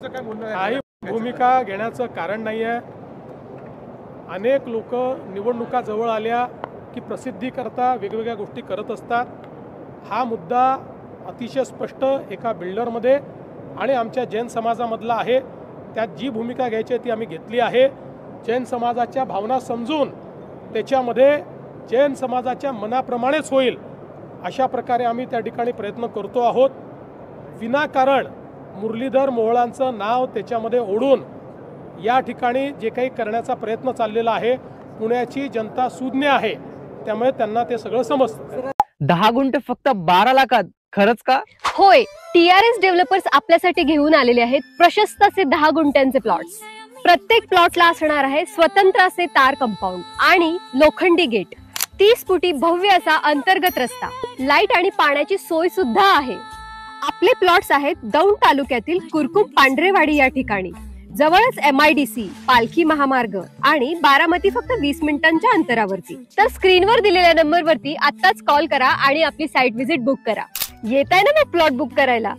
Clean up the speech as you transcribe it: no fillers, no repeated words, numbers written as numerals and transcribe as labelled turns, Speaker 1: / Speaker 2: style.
Speaker 1: काही भूमिका घेण्याचं कारण नाही आहे। अनेक लोक निवडणुका जवळ आल्या की प्रसिद्धी करता वेगवेगळ्या गोष्टी करत असतात। हा मुद्दा अतिशय स्पष्ट एका बिल्डरमध्ये आणि आमच्या जैन समाजामधला आहे। त्यात जी भूमिका घ्यायची ती आम्ही घेतली आहे। जैन समाजाच्या भावना समजून त्याच्यामध्ये जैन समाजाच्या मनाप्रमाणेच होईल अशा प्रकारे आम्ही त्या ठिकाणी प्रयत्न करतो आहोत। विनाकारण मुरलीधर मोहोळांचं नाव त्याच्यामध्ये ओढून या ठिकाणी जे काही करण्याचा प्रयत्न चाललेला आहे, पुण्याची जनता सुज्ञ आहे, त्यामुळे त्यांना ते सगळं समजतं।
Speaker 2: 10 गुंठ फक्त 12 लाखात, खरंच का?
Speaker 3: होय, टीआरएस डेव्हलपर्स आपल्यासाठी घेऊन आलेले आहेत प्रशस्त असे 10 गुंठ्यांचे प्लॉट्स। प्रत्येक प्लॉटला असणार आहे स्वतंत्र असे तार कंपाऊंड आणि लोखंडी गेट, 30 फुटी भव्य असा अंतर्गत रस्ता, लाईट आणि पाण्याची सोय सुद्धा आहे। आपले प्लॉट्स आहेत दौंड तालुक्यातील कुरकुप पांढरेवाडी या ठिकाणी। जवळच MIDC, पालखी महामार्ग आणि बारामती फक्त 20 मिनिटांच्या अंतरावरती। तर स्क्रीनवर दिलेल्या नंबरवरती आत्ताच कॉल करा आणि आपली साईट व्हिजिट बुक करा। येताय ना मग प्लॉट बुक करायला?